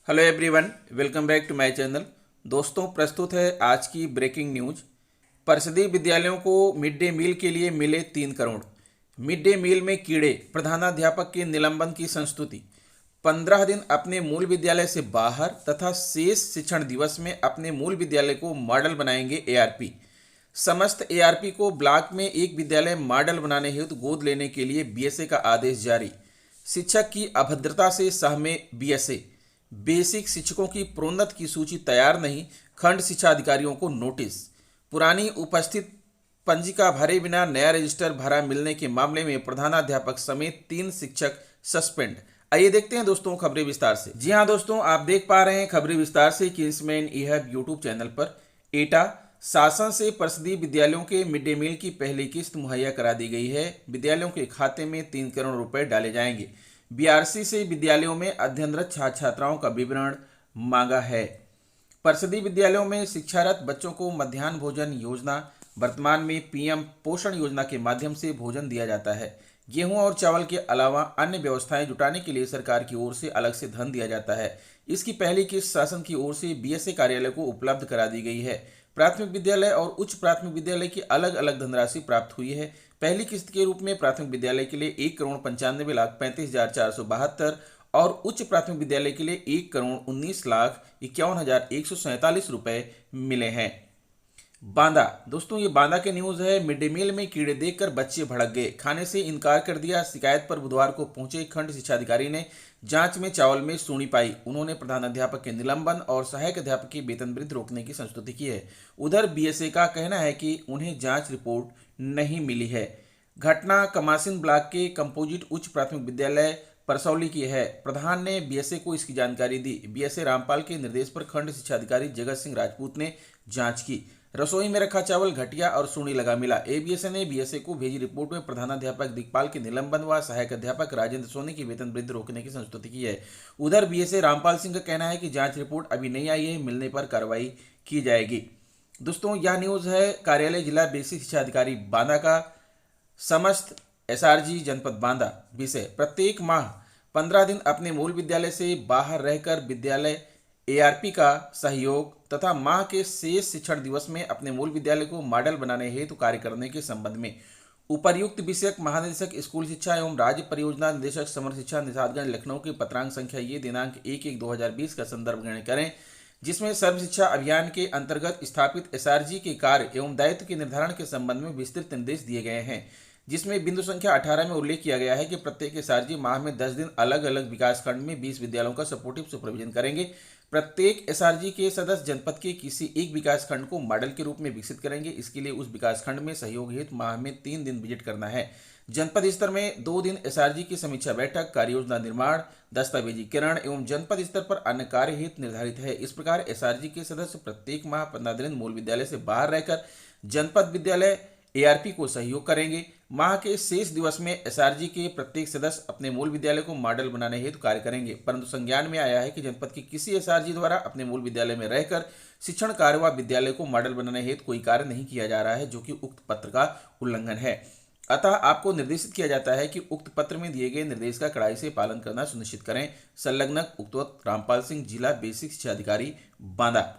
Hello everyone, welcome back to my channel. दोस्तों, प्रस्तुत है आज की ब्रेकिंग न्यूज। परिषदीय विद्यालयों को मिड डे मील के लिए मिले 3 करोड़। मिड डे मील में कीड़े, प्रधानाध्यापक के निलंबन की संस्तुति। 15 दिन अपने मूल विद्यालय से बाहर तथा शेष शिक्षण दिवस में अपने मूल विद्यालय को मॉडल बनाएंगे एआरपी। समस्त एआरपी को ब्लॉक में एक विद्यालय मॉडल बनाने हेतु गोद लेने के लिए बीएसए का आदेश जारी। शिक्षक की अभद्रता से सहमे बीएसए। बेसिक शिक्षकों की प्रोन्नत की सूची तैयार नहीं, खंड शिक्षा अधिकारियों को नोटिस। पुरानी उपस्थित पंजिका भरे बिना नया रजिस्टर भरा मिलने के मामले में प्रधानाध्यापक समेत 3 शिक्षक सस्पेंड। आइए देखते हैं दोस्तों खबरें विस्तार से। जी हाँ दोस्तों, आप देख पा रहे हैं खबरें विस्तार से किंग्समैन ई-हब यूट्यूब चैनल पर। एटा शासन से परिषदीय विद्यालयों के मिड डे मील की पहली किस्त मुहैया करा दी गई है। विद्यालयों के खाते में 3 करोड़ रुपए डाले जाएंगे। बीआरसी से विद्यालयों में अध्ययनरत छात्र छात्राओं का विवरण मांगा है। परिषदीय विद्यालयों में शिक्षारत बच्चों को मध्याह्न भोजन योजना, वर्तमान में पीएम पोषण योजना के माध्यम से भोजन दिया जाता है। गेहूं और चावल के अलावा अन्य व्यवस्थाएं जुटाने के लिए सरकार की ओर से अलग से धन दिया जाता है। इसकी पहली किस्त शासन की ओर से बीएसए कार्यालय को उपलब्ध करा दी गई है। प्राथमिक विद्यालय और उच्च प्राथमिक विद्यालय की अलग अलग धनराशि प्राप्त हुई है। पहली किस्त के रूप में प्राथमिक विद्यालय के लिए 1,95,35,472 और उच्च प्राथमिक विद्यालय के लिए 1,19,51,147 रुपए मिले हैं। बांदा, दोस्तों ये बांदा के न्यूज़ है। मिड डे मील में कीड़े देखकर बच्चे भड़क गए, खाने से इनकार कर दिया। शिकायत पर बुधवार को पहुंचे खंड शिक्षा अधिकारी ने जांच में चावल में सूनी पाई। उन्होंने प्रधानाध्यापक के निलंबन और सहायक अध्यापक की वेतन वृद्धि रोकने की संस्तुति की है। उधर बीएसए का कहना है कि उन्हें जांच रिपोर्ट नहीं मिली है। घटना कमासिन ब्लॉक के कंपोजिट उच्च प्राथमिक विद्यालय परसौली की है। प्रधान ने बीएसए को इसकी जानकारी दी। बीएसए रामपाल के निर्देश पर खंड शिक्षा अधिकारी जगत सिंह राजपूत ने जांच की। रसोई में रखा चावल घटिया और सूनी लगा मिला। एबीएसए ने बीएसए को भेजी रिपोर्ट में प्रधानाध्यापक दिगपाल के निलंबन व सहायक अध्यापक राजेंद्र सोनी की वेतन वृद्धि रोकने की संस्तुति की है। उधर बीएसए रामपाल सिंह का कहना है कि जांच रिपोर्ट अभी नहीं आई है, मिलने पर कार्रवाई की जाएगी। दोस्तों यह न्यूज़ है कार्यालय जिला बेसिक शिक्षा अधिकारी बांदा का। समस्त एसआरजी जनपद बांदा। विषय: प्रत्येक माह 15 दिन अपने मूल विद्यालय से बाहर रहकर विद्यालय एआरपी का सहयोग तथा माह के शेष शिक्षण दिवस में अपने मूल विद्यालय को मॉडल बनाने हेतु कार्य करने के संबंध में उपर्युक्त विषयक महानिदेशक स्कूल शिक्षा एवं राज्य परियोजना निदेशक समर शिक्षा निषादगंज लखनऊ की पत्रांक संख्या ये दिनांक 1/1/2020 का संदर्भ ग्रहण करें, जिसमें सर्व शिक्षा अभियान के अंतर्गत स्थापित एसआरजी के कार्य एवं दायित्व के निर्धारण के संबंध में विस्तृत निर्देश दिए गए हैं। जिसमें बिंदु संख्या 18 में उल्लेख किया गया है कि प्रत्येक एसआरजी माह में 10 दिन अलग अलग विकासखंड में 20 विद्यालयों का सपोर्टिव सुपरविजन करेंगे। प्रत्येक एसआरजी के सदस्य जनपद के किसी एक विकासखंड को मॉडल के रूप में विकसित करेंगे। इसके लिए उस विकासखंड में सहयोग हेतु माह में 3 दिन विजिट करना है। जनपद स्तर में 2 दिन एसआरजी की समीक्षा बैठक, कार्य योजना निर्माण, दस्तावेजीकरण एवं जनपद स्तर पर अन्य कार्य हेतु निर्धारित है। इस प्रकार एसआरजी के सदस्य प्रत्येक माह 15 दिन मूल विद्यालय से बाहर रहकर जनपद विद्यालय एआरपी को सहयोग करेंगे। माह के शेष दिवस में एसआरजी के प्रत्येक सदस्य अपने मूल विद्यालय को मॉडल बनाने हेतु कार्य करेंगे। परंतु संज्ञान में आया है कि जनपद के किसी एसआरजी द्वारा अपने मूल विद्यालय में रहकर शिक्षण कार्य व विद्यालय को मॉडल बनाने हेतु कोई कार्य नहीं किया जा रहा है, जो कि उक्त पत्र का उल्लंघन है। अतः आपको निर्देशित किया जाता है कि उक्त पत्र में दिए गए निर्देश का कड़ाई से पालन करना सुनिश्चित करें। संलग्नक उक्त रामपाल सिंह, जिला बेसिक शिक्षा अधिकारी बांदा।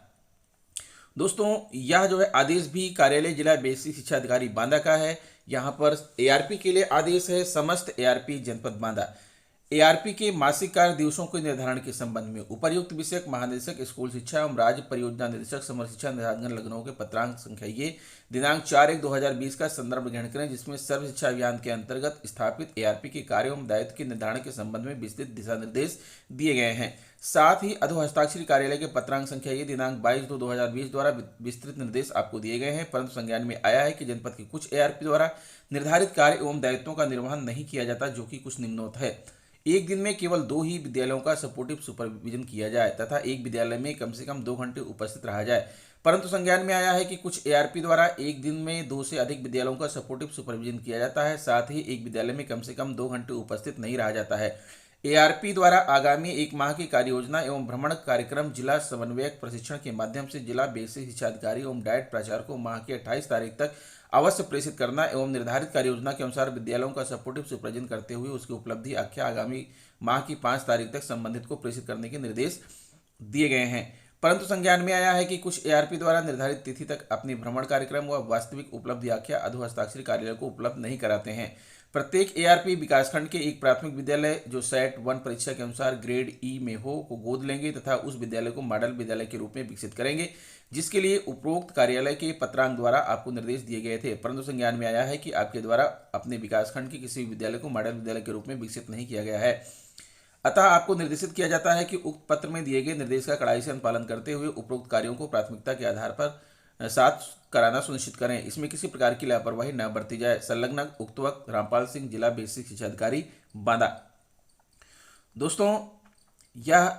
दोस्तों यह जो है आदेश भी कार्यालय जिला बेसिक शिक्षा अधिकारी बांदा का है। यहाँ पर एआरपी के लिए आदेश है समस्त एआरपी जनपद बांदा। एआरपी के मासिक कार्य दिवसों के निर्धारण के संबंध में उपर्युक्त विषयक महानिदेशक स्कूल शिक्षा एवं राज्य परियोजना निदेशक समर शिक्षा निषादगंज लखनऊ के पत्रांक संख्या ये दिनांक 4/1/2020 का संदर्भ ग्रहण करें, जिसमें सर्व शिक्षा अभियान के अंतर्गत स्थापित एआरपी के कार्य एवं दायित्व के निर्धारण के संबंध में विस्तृत दिशा निर्देश दिए गए हैं। साथ ही अधो हस्ताक्षरी कार्यालय के पत्रांक संख्या ये दिनांक 22/2/2020 द्वारा विस्तृत निर्देश आपको दिए गए हैं। परंतु संज्ञान में आया है कि जनपद के कुछ एआरपी द्वारा निर्धारित कार्य एवं दायित्वों का निर्वहन नहीं किया जाता, जो कि कुछ निम्नोक्त है। एक दिन में केवल 2 ही विद्यालयों का सपोर्टिव सुपरविजन किया जाए तथा एक विद्यालय में कम से कम 2 घंटे उपस्थित रहा जाए। परंतु संज्ञान में आया है कि कुछ एआरपी द्वारा एक दिन में 2 से अधिक विद्यालयों का सपोर्टिव सुपरविजन किया जाता है। साथ ही एक विद्यालय में कम से कम 2 घंटे उपस्थित नहीं रहा जाता है। एआरपी द्वारा आगामी 1 माह की कार्य योजना एवं भ्रमण कार्यक्रम जिला समन्वयक प्रशिक्षण के माध्यम से जिला बेसिक शिक्षा अधिकारी एवं डायट प्राचार्य को माह की 28 तारीख तक अवश्य प्रेषित करना एवं निर्धारित कार्य योजना के अनुसार विद्यालयों का सपोर्टिव सुपरविजन करते हुए उसकी उपलब्धि आख्या आगामी माह की 5 तारीख तक संबंधित को प्रेषित करने के निर्देश दिए गए हैं, परंतु संज्ञान में आया है कि कुछ एआरपी द्वारा निर्धारित तिथि तक अपनी भ्रमण कार्यक्रम व वास्तविक उपलब्धि आख्या अधो हस्ताक्षरी कार्यालय को उपलब्ध नहीं कराते हैं। प्रत्येक एआरपी विकासखंड के एक प्राथमिक विद्यालय जो सेट 1 परीक्षा के अनुसार ग्रेड ई में हो को गोद लेंगे तथा उस विद्यालय को मॉडल विद्यालय के रूप में विकसित करेंगे, जिसके लिए उपरोक्त कार्यालय के पत्रांक द्वारा आपको निर्देश दिए गए थे, परंतु संज्ञान में आया है कि आपके द्वारा अपने विकासखंड के किसी विद्यालय को मॉडल विद्यालय के रूप में विकसित नहीं किया गया है। अतः आपको निर्देशित किया जाता है कि उक्त पत्र में दिए गए निर्देश का कड़ाई से अनुपालन करते हुए उपरोक्त कार्यों को प्राथमिकता के आधार पर साथ कराना सुनिश्चित करें। इसमें किसी प्रकार की लापरवाही न बरती जाए। संलग्न उक्त वक्त रामपाल सिंह, जिला बेसिक शिक्षा अधिकारी, बांदा। दोस्तों, यह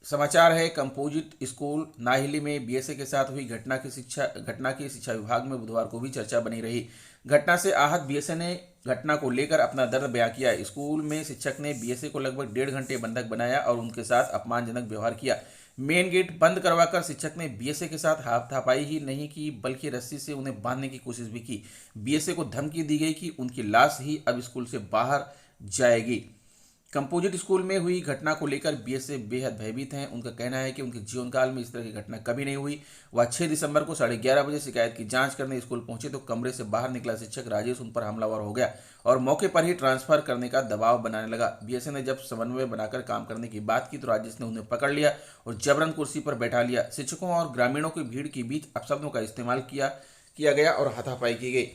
समाचार है कंपोजिट स्कूल नाहिली में बीएसए के साथ हुई घटना की शिक्षा विभाग में बुधवार को भी चर्चा बनी रही। घटना से आहत बीएसए ने घटना को लेकर अपना दर्द बयां किया। स्कूल में शिक्षक ने बीएसए को लगभग 1.5 घंटे बंधक बनाया और उनके साथ अपमानजनक व्यवहार किया। मेन गेट बंद करवाकर शिक्षक ने बीएसए के साथ हाथापाई ही नहीं की बल्कि रस्सी से उन्हें बांधने की कोशिश भी की। बीएसए को धमकी दी गई कि उनकी लाश ही अब स्कूल से बाहर जाएगी। कंपोजिट स्कूल में हुई घटना को लेकर बीएसए बेहद भयभीत हैं। उनका कहना है कि उनके जीवन काल में इस तरह की घटना कभी नहीं हुई। वह 6 दिसंबर को 11:30 बजे शिकायत की जांच करने स्कूल पहुंचे तो कमरे से बाहर निकला शिक्षक राजेश उन पर हमलावर हो गया और मौके पर ही ट्रांसफर करने का दबाव बनाने लगा। बीएसए ने जब समन्वय बनाकर काम करने की बात की तो राजेश ने उन्हें पकड़ लिया और जबरन कुर्सी पर बैठा लिया। शिक्षकों और ग्रामीणों की भीड़ के बीच अपशब्दों का इस्तेमाल किया गया और हाथापाई की गई।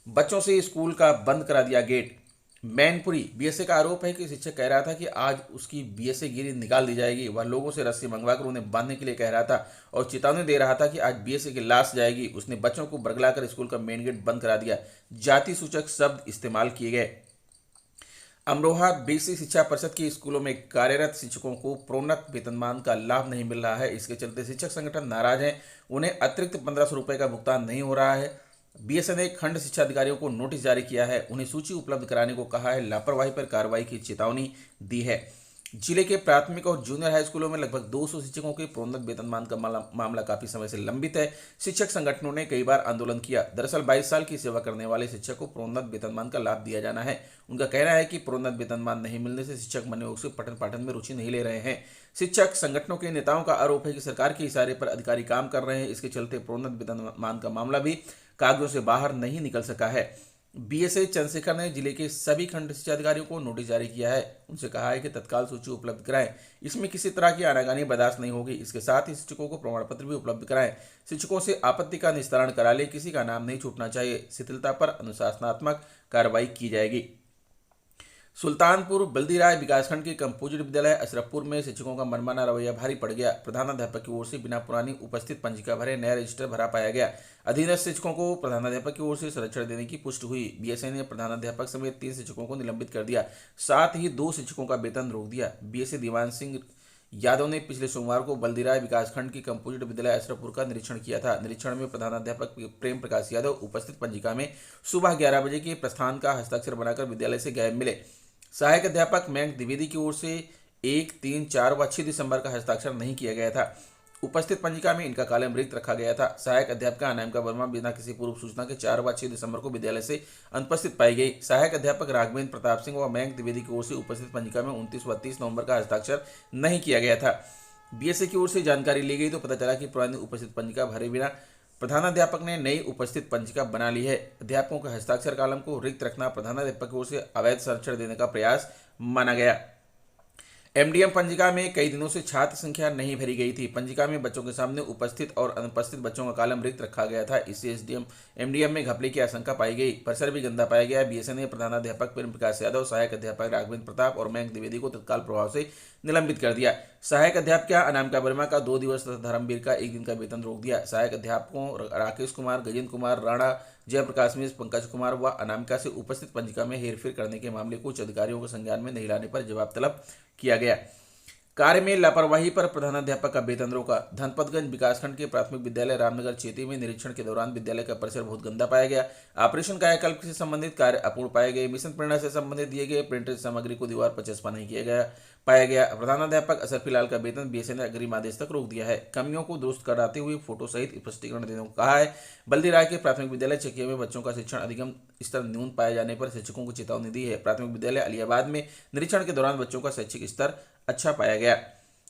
बच्चों से स्कूल का बंद करा दिया गेट। मैनपुरी बीएसए का आरोप है कि शिक्षक कह रहा था कि आज उसकी बीएसए गिरी निकाल दी जाएगी। वह लोगों से रस्सी मंगवाकर उन्हें बांधने के लिए कह रहा था और चेतावनी दे रहा था कि आज बीएसए की लाश जाएगी। उसने बच्चों को बरगलाकर स्कूल का मेन गेट बंद करा दिया। जाति सूचक शब्द इस्तेमाल किए गए। अमरोहा बेसिक शिक्षा परिषद के स्कूलों में कार्यरत शिक्षकों को प्रोन्नत वेतनमान का लाभ नहीं मिल रहा है। इसके चलते शिक्षक संगठन नाराज हैं। उन्हें अतिरिक्त 1500 रुपये का भुगतान नहीं हो रहा है। बीएसए ने खंड शिक्षा अधिकारियों को नोटिस जारी किया है, उन्हें सूची उपलब्ध कराने को कहा है, लापरवाही पर कार्रवाई की चेतावनी दी है। जिले के प्राथमिक और जूनियर हाई स्कूलों में लगभग 200 शिक्षकों के प्रोन्नत वेतनमान का मामला काफी समय से लंबित है। शिक्षक संगठनों ने कई बार आंदोलन किया। दरअसल 22 साल की सेवा करने वाले शिक्षक को प्रोन्नत वेतनमान का लाभ दिया जाना है। उनका कहना है कि प्रोन्नत वेतनमान नहीं मिलने से शिक्षक मनोयोग से पठन पाठन में रुचि नहीं ले रहे हैं। शिक्षक संगठनों के नेताओं का आरोप है कि सरकार के इशारे पर अधिकारी काम कर रहे हैं। इसके चलते प्रोन्नत वेतनमान का मामला भी कागजों से बाहर नहीं निकल सका है। बीएसए चंद्रशेखर ने जिले के सभी खंड शिक्षा अधिकारियों को नोटिस जारी किया है। उनसे कहा है कि तत्काल सूची उपलब्ध कराएं। इसमें किसी तरह की आनाकानी बर्दाश्त नहीं होगी। इसके साथ ही शिक्षकों को प्रमाण पत्र भी उपलब्ध कराएं। शिक्षकों से आपत्ति का निस्तारण करा ले, किसी का नाम नहीं छूटना चाहिए। शिथिलता पर अनुशासनात्मक कार्रवाई की जाएगी। सुल्तानपुर बल्दीराय विकासखंड के कंपोजिट विद्यालय अशरफपुर में शिक्षकों का मनमाना रवैया भारी पड़ गया। प्रधानाध्यापक की ओर से बिना पुरानी उपस्थित पंजिका भरे नया रजिस्टर भरा पाया गया। अधीनस्थ शिक्षकों को प्रधानाध्यापक की ओर से संरक्षण देने की पुष्टि हुई। बीएसए ने प्रधानाध्यापक समेत 3 शिक्षकों को निलंबित कर दिया, साथ ही 2 शिक्षकों का वेतन रोक दिया। बीएसए दीवान सिंह यादव ने पिछले सोमवार को बल्दीराय विकासखंड की कंपोजिट विद्यालय अशरफपुर का निरीक्षण किया था। निरीक्षण में प्रधानाध्यापक प्रेम प्रकाश यादव उपस्थित पंजिका में सुबह 11 बजे के प्रस्थान का हस्ताक्षर बनाकर विद्यालय से गायब मिले। सहायक अध्यापक मयंक द्विवेदी की ओर से 1, 3, 4 व 6 दिसंबर का हस्ताक्षर नहीं किया गया था। उपस्थित पंजिका में इनका कॉलम रिक्त रखा गया था। सहायक अध्यापिका अनामिका वर्मा बिना किसी पूर्व सूचना के 4 व 6 दिसंबर को विद्यालय से अनुपस्थित पाई गई। सहायक अध्यापक राघवेंद्र प्रताप सिंह व मयंक द्विवेदी की ओर से उपस्थित पंजिका में 29 व 30 नवंबर का हस्ताक्षर नहीं किया गया था। बीएसए की ओर से जानकारी ली गई तो पता चला कि पुरानी उपस्थित पंजिका भरे बिना प्रधानाध्यापक ने नई उपस्थित पंजिका बना ली है। अध्यापकों के हस्ताक्षर कॉलम को रिक्त रखना प्रधानाध्यापक की ओर से अवैध संरक्षण देने का प्रयास माना गया। एमडीएम पंजिका में कई दिनों से छात्र संख्या नहीं भरी गई थी। पंजिका में बच्चों के सामने उपस्थित और अनुपस्थित बच्चों का कॉलम रिक्त रखा गया था। इससे एमडीएम में घपले की आशंका पाई गई। परिसर भी गंदा पाया गया। बीएसए ने प्रधानाध्यापक प्रेम प्रकाश यादव, सहायक अध्यापक राघवेंद्र प्रताप और मयंक द्विवेदी को तत्काल प्रभाव से निलंबित कर दिया। सहायक अध्यापिका अनामिका वर्मा का 2 दिवस तथा धर्मवीर का 1 दिन का वेतन रोक दिया। सहायक अध्यापकों राकेश कुमार, गजेंद्र कुमार राणा, जयप्रकाश मिश्र, पंकज कुमार व अनामिका से उपस्थित पंजिका में हेरफेर करने के मामले को उच्च अधिकारियों के संज्ञान में नहीं लाने पर जवाब तलब किया गया। कार्य में लापरवाही पर प्रधानाध्यापक का वेतन रोका। धनपतगंज विकासखंड के प्राथमिक विद्यालय रामनगर चेती में निरीक्षण के दौरान विद्यालय का परिसर बहुत गंदा पाया गया। ऑपरेशन कायाकल्प से संबंधित कार्य अपूर्ण पाए गए। मिशन प्रेरणा से संबंधित दिए गए प्रिंटेड सामग्री को दीवार पर चस्पा नहीं किया पाया गया। प्रधानाध्यापक असरफी लाल का वेतन बीएसए ने अग्रिम आदेश तक रोक दिया है। कमियों को दुरुस्त कराते हुए फोटो सहित स्पष्टीकरण देने को कहा है। बल्दीराय के प्राथमिक विद्यालय चकिया में बच्चों का शिक्षण अधिगम स्तर न्यून पाए जाने पर शिक्षकों को चेतावनी दी है। प्राथमिक विद्यालय अलियाबाद में निरीक्षण के दौरान बच्चों का शैक्षिक स्तर अच्छा पाया गया।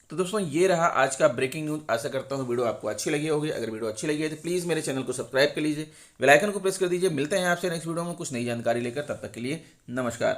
तो दोस्तों ये रहा आज का ब्रेकिंग न्यूज़। आशा करता हूँ वीडियो आपको अच्छी लगी होगी। अगर वीडियो अच्छी लगी है तो प्लीज़ मेरे चैनल को सब्सक्राइब कर लीजिए, बेल आइकन को प्रेस कर दीजिए। मिलते हैं आपसे नेक्स्ट वीडियो में कुछ नई जानकारी लेकर। तब तक के लिए नमस्कार।